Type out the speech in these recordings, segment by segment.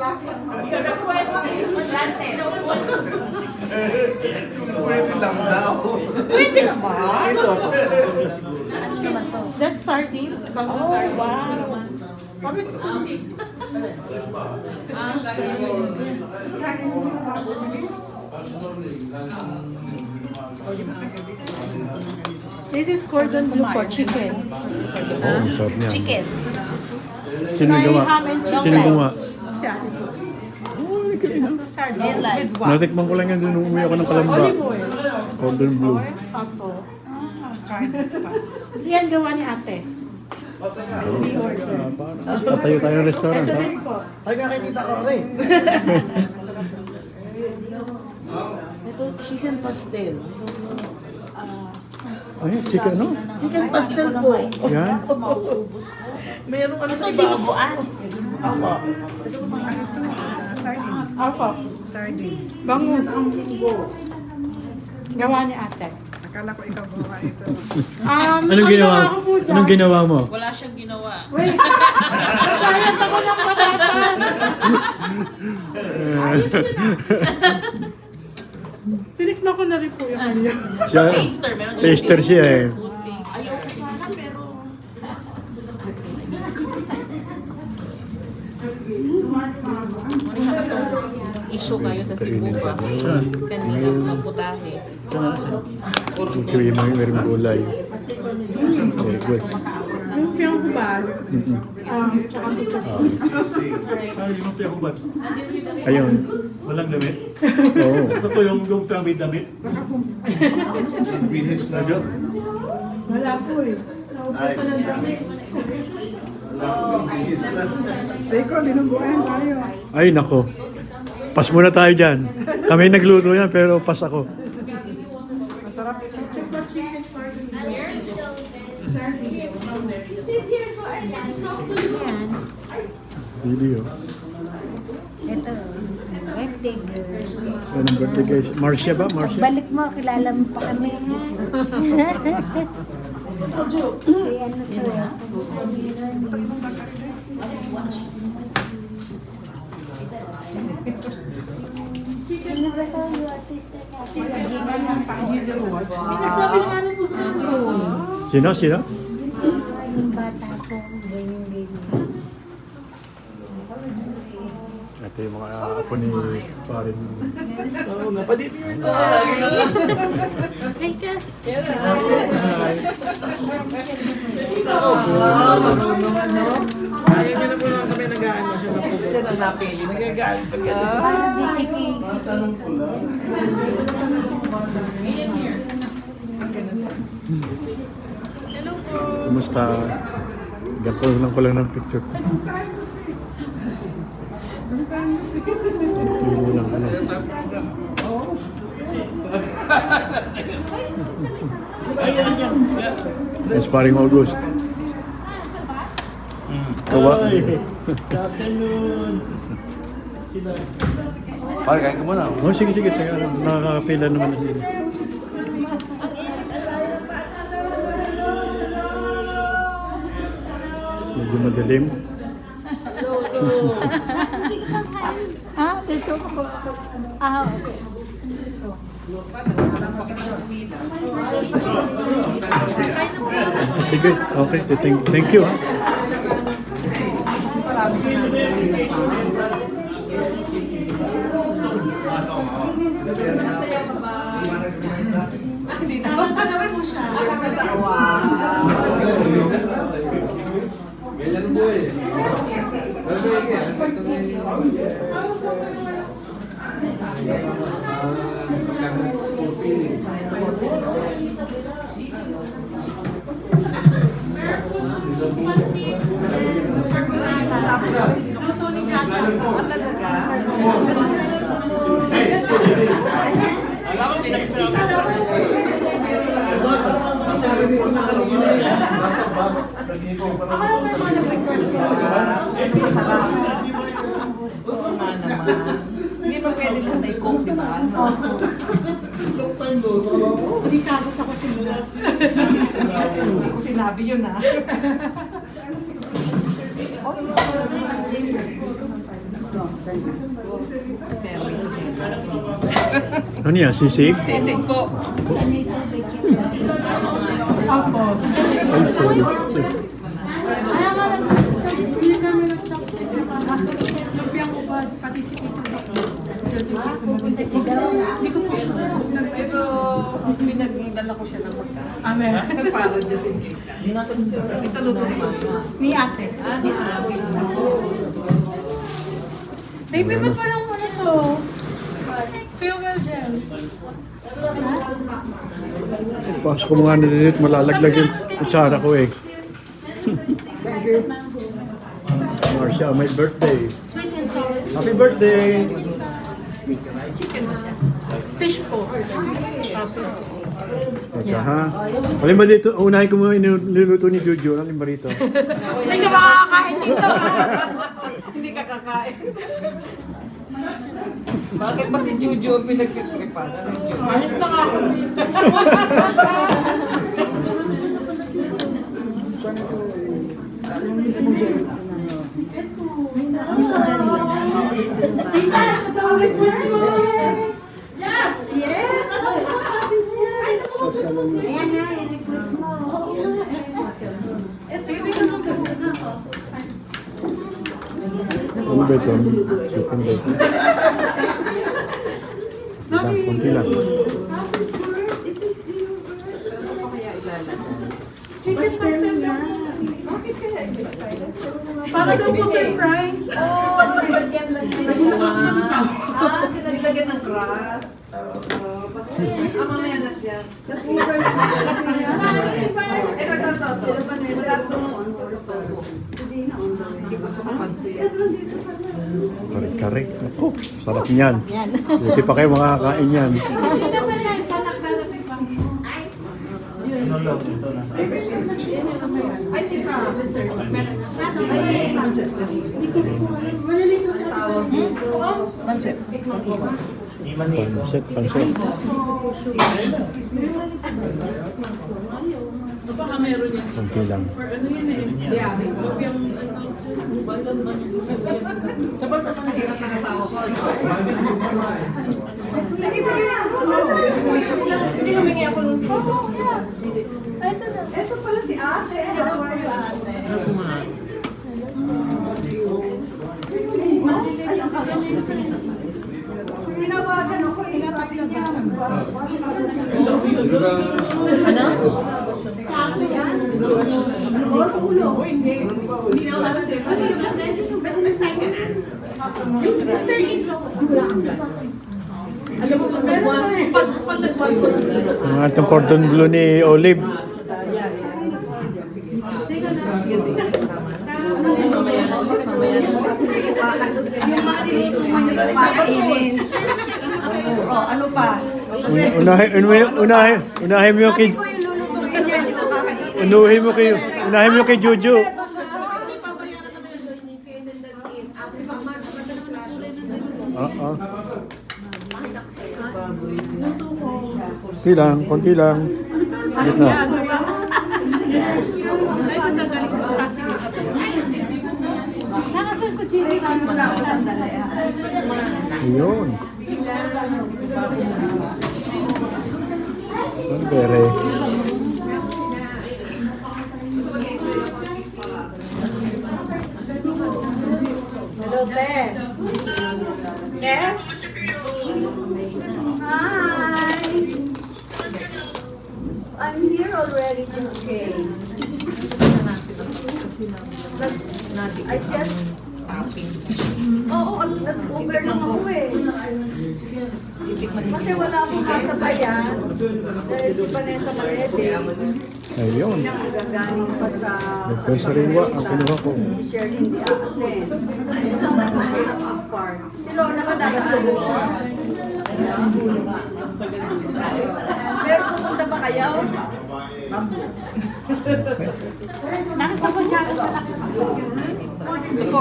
The request is granted. Pwede lang daw. Pwede naman. Ito. Ano naman to? That's sardines. Bagong sardines. Wow. Bakit sardine? This is cordon bleu for chicken. Ang sarap niya. Chicken. Sino May gawa? ham and cheese. Sino gumawa? Si ate ko. Sardines with what? Natikman ko lang yan, dun umuwi ako ng Kalamba. Olive oil. Cordon bleu. Apo. Yan gawa ni ate. Di order. Patayo tayo ng restaurant, Ito ha? din po. Ay, nakikita ko rin. Ito, chicken pastel. Ay, chicken, no? Chicken pastel po. Yan. Merong ano sa Ito ibabaw. dinuguan. Awa. Apo. Sardine. Bangus. Gawa ni ate. Akala ko ikaw gumawa ito. Anong ginawa? Ako po dyan. Anong ginawa mo? Wala siyang ginawa. Wait. Bayad ako ng patatas. Ayos yun ah. Tinikman ko na rin po yung kanya. Siya, Taster. Meron yung taster siya eh. Food taste. Ayoko sana pero... Muna siya katong issue kayo sa Cebu pa. Kanina maputahe. Ito yung mga meron gulay. Very good. Yung piyang hubad. Mm-mm. Tsaka pucho. Ay, yung lumpia hubad. Ayun. Walang damit. Oo. Ito po yung lumpia may damit. Radyo? Wala po eh. Naubusan ng damit. Teko, binubuan tayo. Ay, nako. Pas muna tayo dyan. Kami nagluto yan, pero pas ako. Masarap. Video. Ito, birthday girl. Anong birthday guys? Marcia ba? Marcia? Balik mo, kilala mo pa kami. Si ano to? Sino ba to? Yung artista sa akin? Sige na lang. Pinasabi nga nung gusto ko doon. Sino? Sino? Yung bata ko, ganyan-ganyan. Ito yung mga apo ni parin. Oo, napadito yun. Ay, sir. Ayaw niyo na po naman kami nag-ano siya na po. Siya na napili. Nagagalit pag gano'n. Parang disipin. Kumusta? Gato lang ko lang ng picture. Ito yung lang ano. Mas paring August. Kawa. Pare, kain ka muna. Oh, sige, sige. Nakakapila naman na sila. Medyo madilim. Ah, dito ako. Ah, okay. Sige, okay. Thank you. Ha? Hindi mo pwede lang na i-cook, di ba? Hindi kasi sa kusina. Hindi ko sinabi yun, ha? Stairway to Heaven. Ano yan? Sisig? Sisig po. Opo. Ay, sorry. Kaya nga lang, hindi kami nag-chopstick. Lumpia ko ba, pati si Tito Doc. Just in case na mag-isip. Hindi ko po sure. Pero pinagdala ko siya ng pagkain. Amen. Para just in case. Ito luto ni Mama. Ni ate. Ni Abby. Baby, ba't parang ano to? Fuel gel. Pasok ko mga nalilit, malalaglag yung kutsara ko eh. Marcia, my birthday. Sweet and sour. Happy birthday! Fish po. Teka ha. Alin ba dito? Unahin ko muna yung niluluto ni Jojo. Alin ba rito? Hindi ka makakakain dito. Hindi ka kakain. Bakit ba si Juju ang pinagtitripan? Ano yung Juju? Alis na nga ako. Tita, natawag mo si Yes! Yes! Ano ba sabi niya? Ayan na, i-request mo. Ito yung pinakaganda na ako. Ano ba ito? Chicken ba ito? Lang, konti lang. Chicken pastel na. Bakit kaya i-spider? Para daw po surprise. Oh, nilagyan lang nilagyan ng grass. Mamaya na siya. Nag-Uber na kasi niya. Sila pa na Wala po on first time. Hindi na on the way. Hindi ko papansin. Kare-kare. Naku, sarap niyan. Buti pa kayo makakain yan. Pansit, pansit. Baka meron yan. Konti lang. Or ano yun eh. Yung balon man. Hindi humingi ako ng Ito pala si ate. How are you, ate? Ay, ang sabi niya. Tinawagan ako eh. Sabi niya. Ulo. Hindi. Hindi na wala siya. Sabi niya, nag-sign ka na. Yung sister-in-law ko. Alam mo, pag nag-1.0. Ang atong cordon bleu ni Olive. Yung mga nilito mo yung kakainin. Oh, ano pa? Unahin mo yung kay... Sabi ko yung lulutuin niya, hindi ko kakainin. Unahin mo yung kay Jojo. Oo. Konti lang. Sige na. Ay, matagaling ko sa kasi. Nakasal ko Jimmy. Wala ako sandali. Ayun. Bere. Hello, Tess. Yes? Hi. I'm here already, just came. I just... Oo, nag-Uber lang ako eh. Kasi wala akong kasabayan. Dahil si Vanessa Malete, Ayun. nagagaling pa sa... Nagkasariwa ang kinuha ko. Si Shirley hindi aaten. So, apart. Si Lorna ba dadaan mo? Pero pupunta ba kayo? Nakasal ko dyan sa laki. Ito po,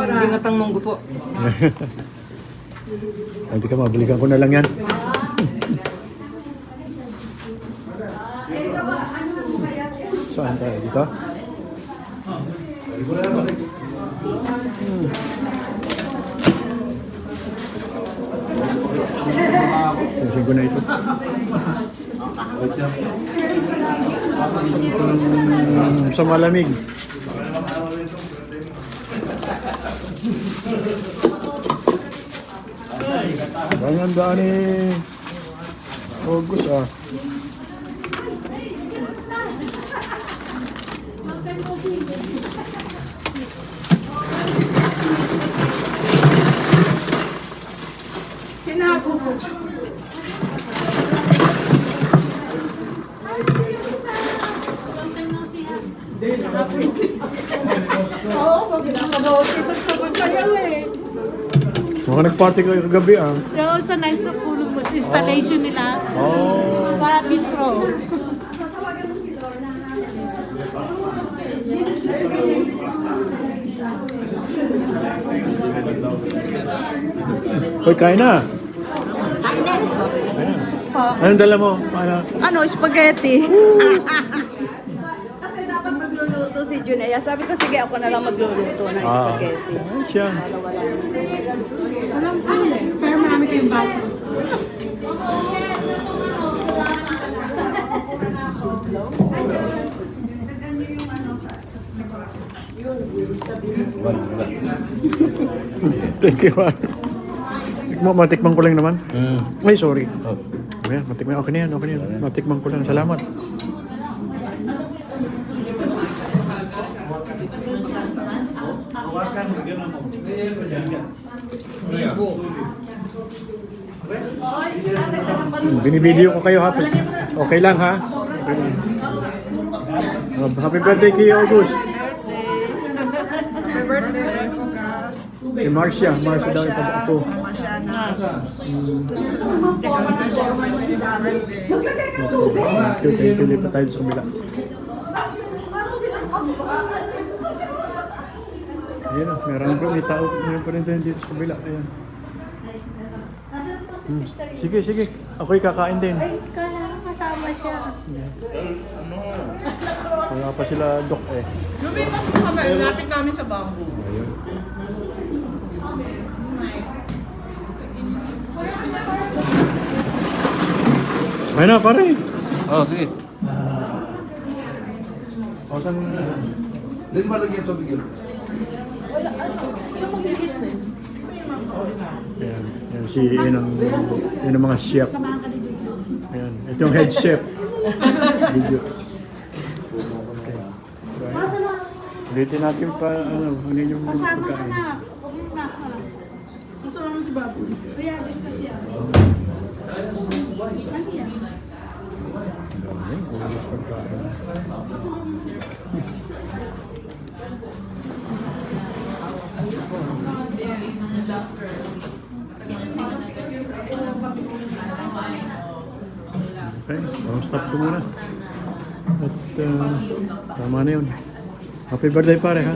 binatang munggo po. Hindi ka, mabalikan ko na lang yan. Saan tayo? Dito? Sigo na ito. Sa malamig. Ganyan daan ni August ah. Kinakubog. Oo, pag pinakabawas kita sa pagsayaw eh. Mukhang nag-party kayo kagabi ah. Doon sa night sa pulo mo, sa installation nila. Oh. Sa bistro. Hoy, kain na. Anong dala mo? Ano, spaghetti. Kasi dapat magluluto si Junea. Sabi ko, sige, ako na lang magluluto ng spaghetti. Ay, siya. Walang pala eh. Pero marami kayong basa. Thank you, man. Matikman ko lang naman. Ay, sorry. Ayan, matikman. Okay na yan, okay na yan. Matikman ko lang. Salamat. Hawakan, gano'n mo. Binibideo ko kayo ha. Okay lang ha. Okay lang. Happy birthday kay August. Happy birthday, Bukas. Si Marcia. Marcia daw ito ako. Thank you. Lipat tayo sa kabila. Ayan o. Meron pa may tao. Meron pa rin tayo dito sa kabila. Ayan. Nasaan po si Sister Yin? Sige, sige. Ako'y kakain din. Ay, kailangan kasama siya. Wala pa sila, Dok eh. Lumipat po kami. Lapit namin sa bamboo. Ayun. Ay na, pare. Oh, sige. O, saan? Hindi ba lagi ito bigyan? Ayan. Ayan si, yun ang mga chef. Ayan. Ito yung head chef. Video. Okay. Ulitin natin pa, ano yung pagkain. Kasama mo si Baboy. Kaya, discuss siya. Ayan, ulit pagkain. Okay, stop ko muna. At tama na yun. Happy birthday pare ha.